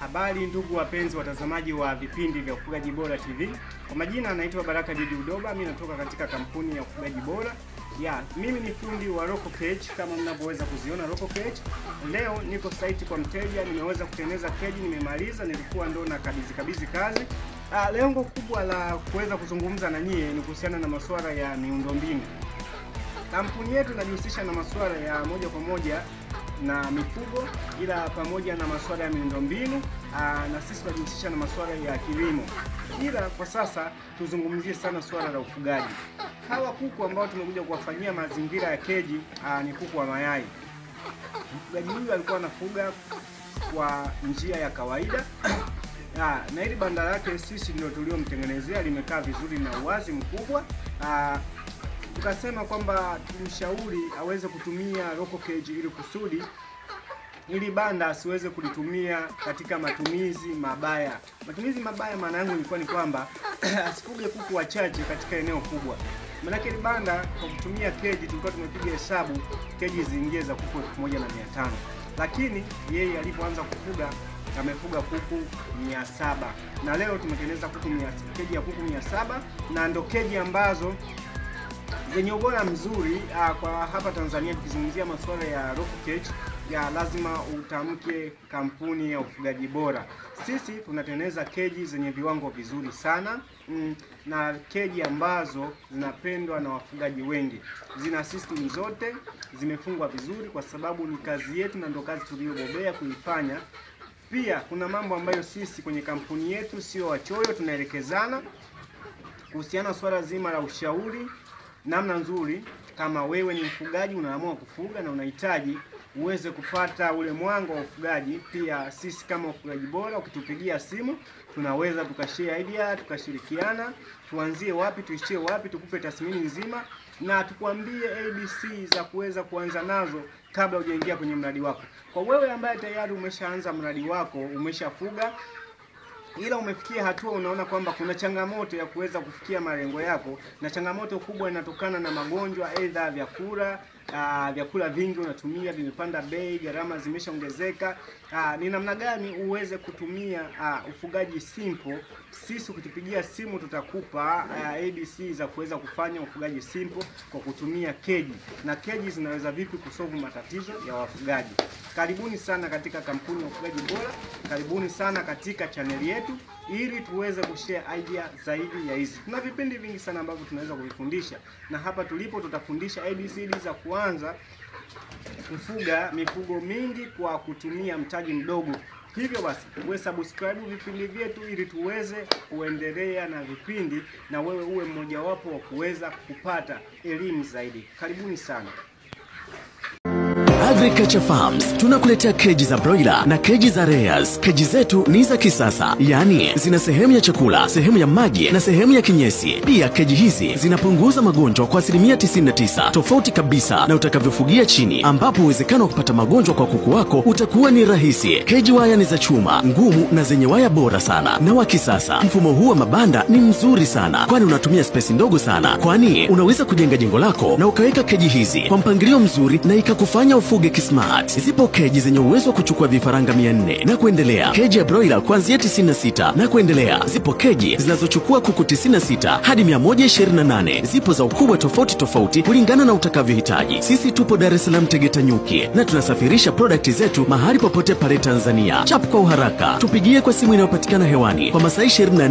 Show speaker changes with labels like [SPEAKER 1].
[SPEAKER 1] Habari ndugu wapenzi watazamaji wa vipindi vya Ufugaji Bora TV. Kwa majina anaitwa Baraka Didi Udoba, mimi natoka katika kampuni ya Ufugaji Bora. Mimi ni fundi wa Local Cage kama mnavyoweza kuziona Local Cage. Leo niko site kwa mteja, nimeweza kutengeneza cage, nimemaliza, nilikuwa ndo na kabidhi kazi. Lengo kubwa la kuweza kuzungumza na nyie ni kuhusiana na masuala ya miundombinu. Kampuni yetu inajihusisha na masuala ya moja kwa moja na mifugo, ila pamoja na masuala ya miundombinu, na sisi tunajihusisha na masuala ya kilimo. Ila kwa sasa tuzungumzie sana swala la ufugaji. Hawa kuku ambao tumekuja kuwafanyia mazingira ya keji ni kuku wa mayai. Mfugaji huyu alikuwa anafuga kwa njia ya kawaida. Na hili banda lake sisi ndio tuliomtengenezea, limekaa vizuri na uwazi mkubwa. Tukasema kwamba tumshauri aweze kutumia Local Cage ili kusudi ili banda asiweze kulitumia katika matumizi mabaya. Matumizi mabaya maana yangu ilikuwa ni kwamba asifuge kuku wachache katika eneo kubwa. Maana ile banda kwa kutumia cage tulikuwa tumepiga hesabu cage ziingie za kuku 1500. Lakini yeye alipoanza kufuga amefuga kuku 700. Na leo tumetengeneza cage ya kuku 700 na ndo cage ambazo zenye ubora mzuri. Kwa hapa Tanzania tukizungumzia masuala ya Local Cage, lazima utamke kampuni ya Ufugaji Bora. Sisi tunatengeneza keji zenye viwango vizuri sana, na keji ambazo zinapendwa na wafugaji wengi. Zina system zote, zimefungwa vizuri kwa sababu ni kazi yetu na ndo kazi tuliyobobea kuifanya. Pia kuna mambo ambayo sisi kwenye kampuni yetu sio wachoyo, tunaelekezana kuhusiana swala zima la ushauri, namna nzuri. Kama wewe ni mfugaji unaamua kufuga na unahitaji uweze kupata ule mwanga wa ufugaji, pia sisi kama Ufugaji Bora ukitupigia simu tunaweza tukashare idea, tukashirikiana, tuanzie wapi tuishie wapi, tukupe tathmini nzima na tukwambie ABC za kuweza kuanza nazo kabla hujaingia kwenye mradi wako. Kwa wewe ambaye tayari umeshaanza mradi wako, umeshafuga ila umefikia hatua unaona kwamba kuna changamoto ya kuweza kufikia malengo yako, na changamoto kubwa inatokana na magonjwa, aidha vyakula vingi unatumia vimepanda bei, gharama zimeshaongezeka, ni namna gani uweze kutumia ufugaji simple. Sisi ukitupigia simu tutakupa ABC za kuweza kufanya ufugaji simple kwa kutumia keji, na keji zinaweza vipi kusolve matatizo ya wafugaji. Karibuni sana katika kampuni ya Ufugaji Bora, karibuni sana katika channel yetu ili tuweze kushare idea zaidi ya hizi. Tuna vipindi vingi sana ambavyo tunaweza kuvifundisha, na hapa tulipo tutafundisha ABCD za kuanza kufuga mifugo mingi kwa kutumia mtaji mdogo. Hivyo basi, uwe subscribe vipindi vyetu ili tuweze kuendelea na vipindi na wewe uwe mmoja wapo wa kuweza kupata elimu zaidi. Karibuni sana.
[SPEAKER 2] Agriculture Farms tunakuletea keji za broiler na keji za layers. Keji zetu ni za kisasa, yani zina sehemu ya chakula, sehemu ya maji na sehemu ya kinyesi. Pia keji hizi zinapunguza magonjwa kwa 99%, tofauti kabisa na utakavyofugia chini, ambapo uwezekano wa kupata magonjwa kwa kuku wako utakuwa ni rahisi. Keji waya ni za chuma, ngumu na zenye waya bora sana na wa kisasa. Mfumo huu wa mabanda ni mzuri sana, kwani unatumia space ndogo sana, kwani unaweza kujenga jengo lako na ukaweka keji hizi kwa mpangilio mzuri na ikakufanya ufuge kismart. Zipo keji zenye uwezo wa kuchukua vifaranga 400 na kuendelea. Keji ya broiler kuanzia 96 na kuendelea. Zipo keji zinazochukua kuku 96 hadi 128. Zipo za ukubwa tofauti tofauti kulingana na utakavyohitaji. Sisi tupo Dar es Salaam Tegeta Nyuki, na tunasafirisha product zetu mahali popote pale Tanzania. Chap kwa uharaka, tupigie kwa simu inayopatikana hewani kwa masaa 24.